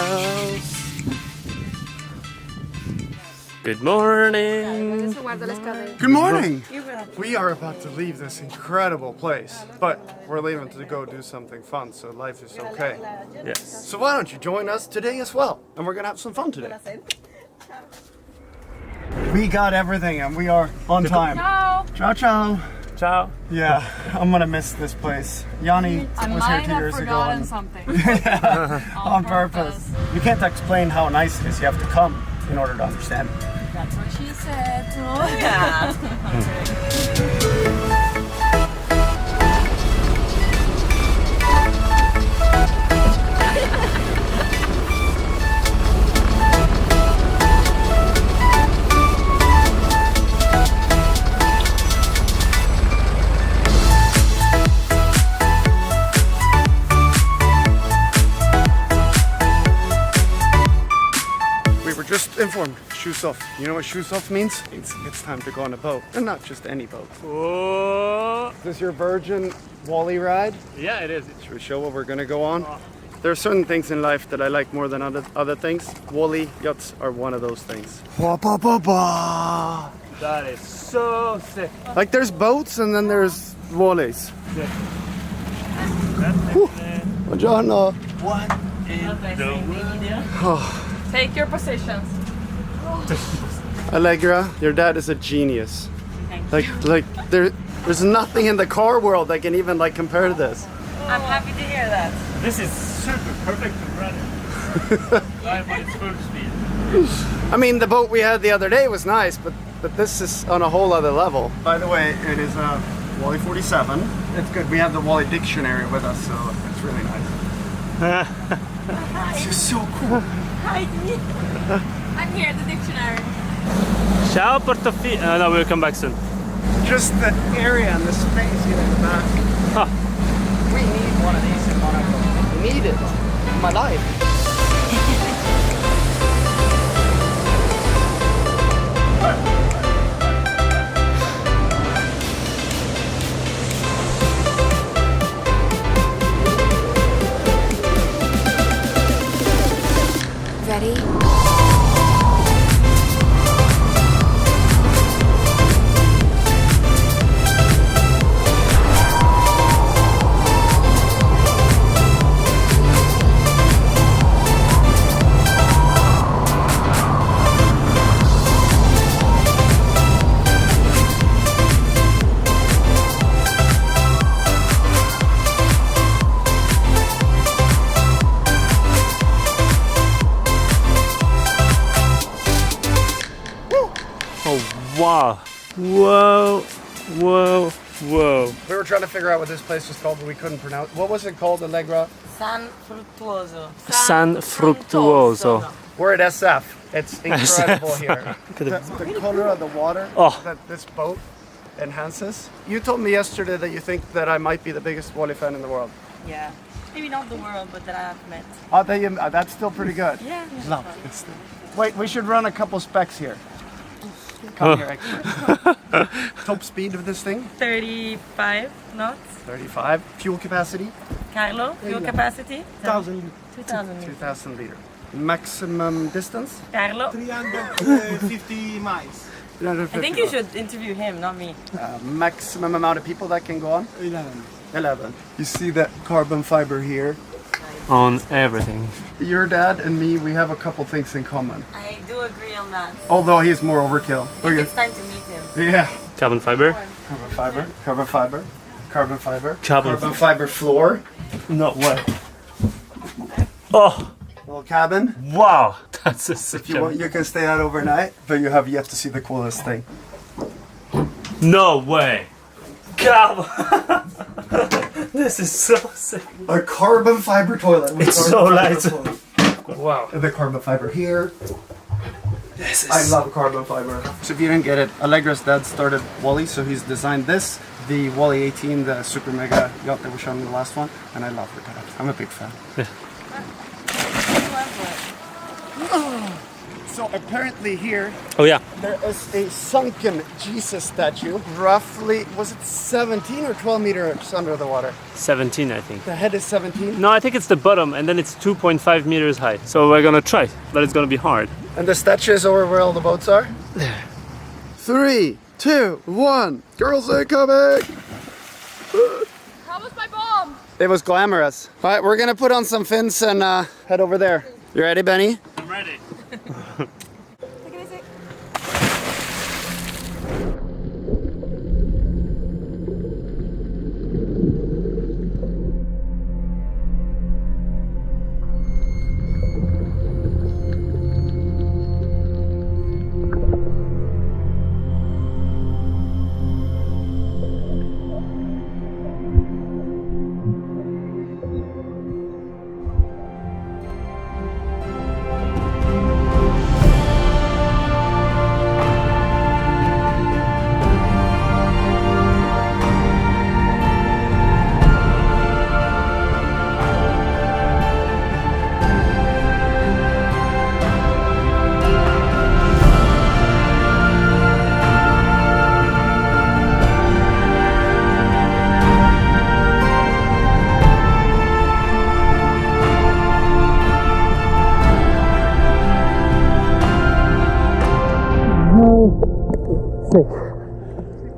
house. Good morning. Good morning! We are about to leave this incredible place, but we're leaving to go do something fun, so life is okay. Yes. So why don't you join us today as well? And we're gonna have some fun today. We got everything and we are on time. Ciao. Ciao, ciao. Ciao. Yeah, I'm gonna miss this place. Yanni was here 2 years ago. And Something. yeah, on purpose. You can't explain how nice it is. You have to come in order to understand it. That's what she said. Oh, yeah. Just informed, shoes off. You know what shoes off means? It's time to go on a boat. And not just any boat. Oh. Is this your Virgin Wally ride? Yeah, it is. Should we show what we're gonna go on? There are certain things in life that I like more than other things. Wally yachts are one of those things. That is so sick. Like there's boats and then there's Wallies. Buongiorno. Take your positions. Allegra, your dad is a genius. Like there's nothing in the car world that can even like compare to this. I'm happy to hear that. This is super perfect to run it. Drive at its full speed. I mean, the boat we had the other day was nice, but this is on a whole other level. By the way, it is a Wally 47. It's good. We have the Wally dictionary with us, so it's really nice. It's just so cool. Hi. I'm here at the dictionary. Ciao Portofino. No, we'll come back soon. Just the area and the space here in the back. Huh. We need one of these in Monaco. I need it in my life. Ready? Wow. Whoa. Whoa. Whoa. We were trying to figure out what this place was called, but we couldn't pronounce. What was it called, Allegra? San Fruttuoso. San Fruttuoso. We're at SF. It's incredible here. The color of the water that this boat enhances. You told me yesterday that you think that I might be the biggest Wally fan in the world. Yeah. Maybe not the world, but that I have met. That's still pretty good. Yeah. No, wait, we should run a couple specs here. Come here, expert. Top speed of this thing? 35 knots. 35. Fuel capacity? Carlo, fuel capacity? 2,000 2,000 liters. 2,000 liter. Maximum distance? Carlo? 350 miles. I think you should interview him, not me. Maximum amount of people that can go on? 11. 11. You see that carbon fiber here? On everything. Your dad and me, we have a couple things in common. I do agree on that. Although he's more overkill. It's time to meet him. Yeah. Carbon fiber. Carbon fiber. Carbon fiber. Carbon fiber. Carbon fiber floor. No way. Oh. Little cabin. Wow. That's a sick. If you want, you can stay out overnight, but you have yet to see the coolest thing. No way. Carbon. This is so sick. A carbon fiber toilet. It's so light. Wow. And the carbon fiber here. This is... I love carbon fiber. So if you didn't get it, Allegra's dad started Wally, so he's designed this, the Wally 18, the super mega yacht that we shot in the last one, and I love it. I'm a big fan. Yeah. So So apparently here, Oh yeah, there is a sunken Jesus statue, roughly, was it 17 or 12 meters under the water? 17 I think. The head is 17. No, I think it's the bottom and then it's 2.5 meters high. So we're gonna try, but it's gonna be hard. And the statue is over where all the boats are? There. 3, 2, 1. Girls are coming! How was my bomb? It was glamorous. All right, we're gonna put on some fins and head over there. You ready, Benny? I'm ready. Take it easy.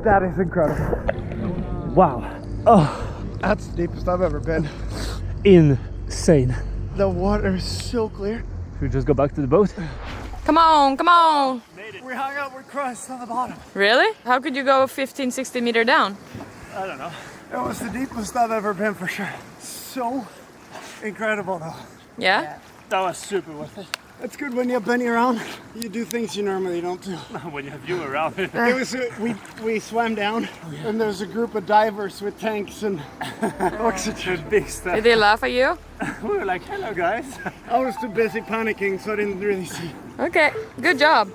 That is incredible. Wow. Oh, That's the deepest I've ever been. insane. The water is so clear. Should we just go back to the boat? Come on, come on. We hung out with Christ on the bottom. Really? How could you go 15, 16 meter down? I don't know. It was the deepest I've ever been for sure. So incredible though. Yeah? That was super worth it. It's good when you have Benny around. You do things you normally don't do. When you have you around. It was we swam down and there's a group of divers with tanks and oxygen. Big stuff. Did they laugh at you? We were like, hello guys. I was too busy panicking, so I didn't really see. Okay, good job.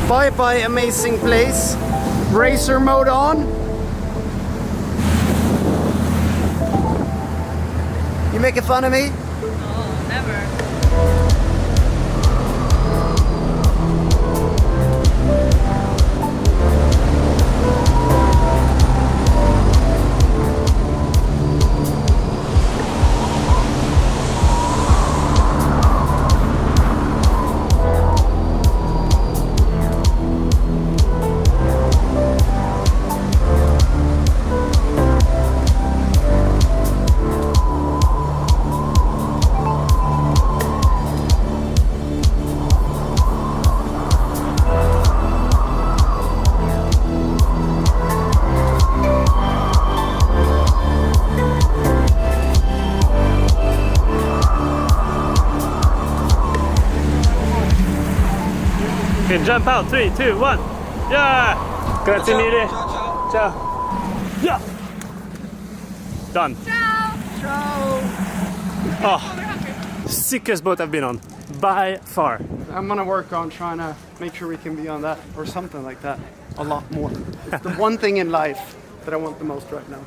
Bye bye, amazing place. Racer mode on. You making fun of me? Oh, never. Okay, jump out. 3, 2, 1. Yeah. Grazie mille. Ciao. Yeah. Done. Ciao. Oh, sickest boat I've been on by far. I'm gonna work on trying to make sure we can be on that or something like that a lot more. It's the one thing in life that I want the most right now.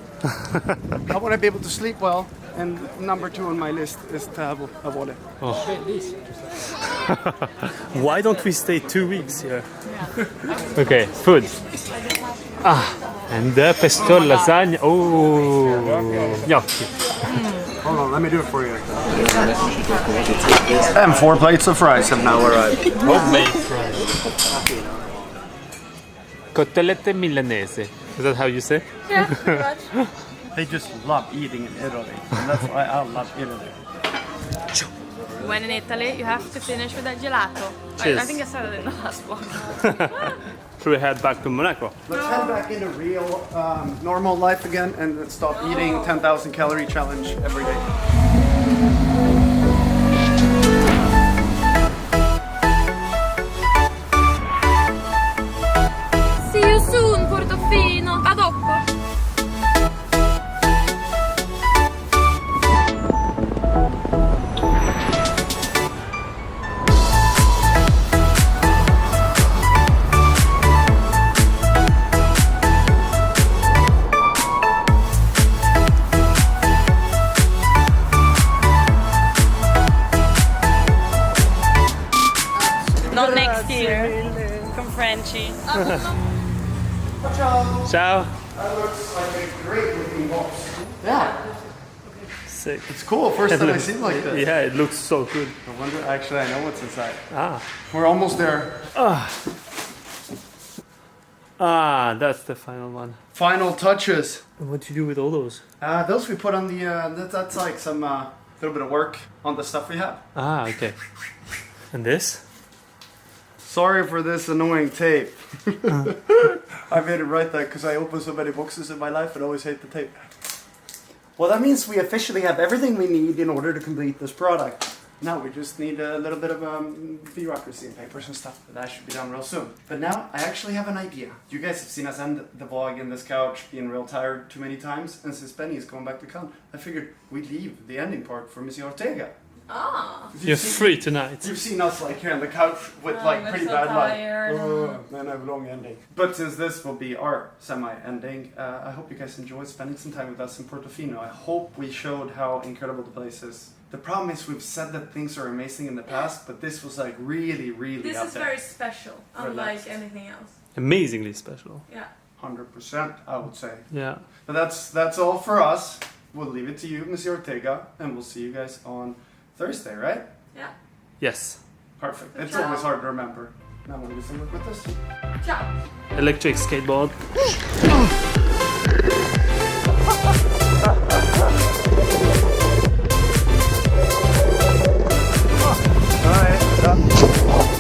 I want to be able to sleep well, and number 2 on my list is to have a Wally. Why don't we stay 2 weeks here? Okay, food. And the pesto lasagna. Oh, gnocchi. Hold on, let me do it for you. And 4 plates of fries have now arrived. Cotellette milanese. Is that how you say? Yeah, pretty much. They just love eating in Italy, and that's why I love Italy. When in Italy, you have to finish with that gelato. Cheers. I think I said it in the last vlog. Should we head back to Monaco? Let's head back into real, normal life again, and let's stop eating 10,000 calorie challenge every day. See you soon, Portofino. A dopo. Ciao. Ciao. That looks like a great looking box. Yeah. Sick. It's cool. First time I see it like this. Yeah, it looks so good. I wonder, actually, I know what's inside. Ah. We're almost there. Ah, that's the final one. Final touches. What do you do with all those? Those we put on the, that's like some little bit of work on the stuff we have. Ah, okay. And this? Sorry for this annoying tape. I made it right there because I open so many boxes in my life and always hate the tape. Well, that means we officially have everything we need in order to complete this product. Now we just need a little bit of bureaucracy and papers and stuff, but that should be done real soon. But now I actually have an idea. You guys have seen us end the vlog in this couch being real tired too many times, and since Benny is going back to Cannes, I figured we'd leave the ending part for Monsieur Ortega. Ah. You're free tonight. You've seen us like here on the couch with like pretty bad luck. Man, I have a long ending. But since this will be our semi-ending, I hope you guys enjoyed spending some time with us in Portofino. I hope we showed how incredible the place is. The problem is we've said that things are amazing in the past, but this was like really, really This up is there. very special, unlike Relaxed. anything else. Amazingly special. Yeah. 100%, I would say. Yeah. But that's all for us. We'll leave it to you, Monsieur Ortega, and we'll see you guys on Thursday, right? Yeah. Yes. Perfect. It's Ciao. always hard to remember. Now we'll do some work with this. Ciao. Electric skateboard.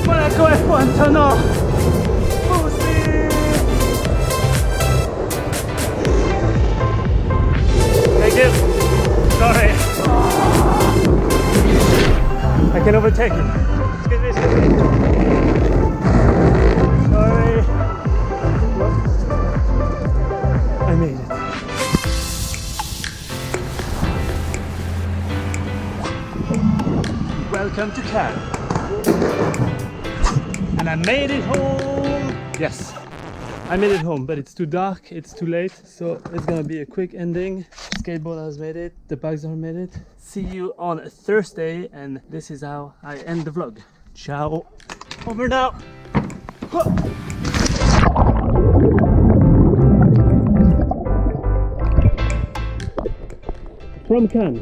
Monaco F1 tunnel. Thank you. Sorry. I can overtake you. Excuse me, excuse me. Sorry. I made it. Welcome to Cannes. And I made it home. Yes. I made it home, but it's too dark, it's too late, so it's gonna be a quick ending. Skateboard has made it, the bags are made it. See you on Thursday, and this is how I end the vlog. Ciao. Over now. From Cannes.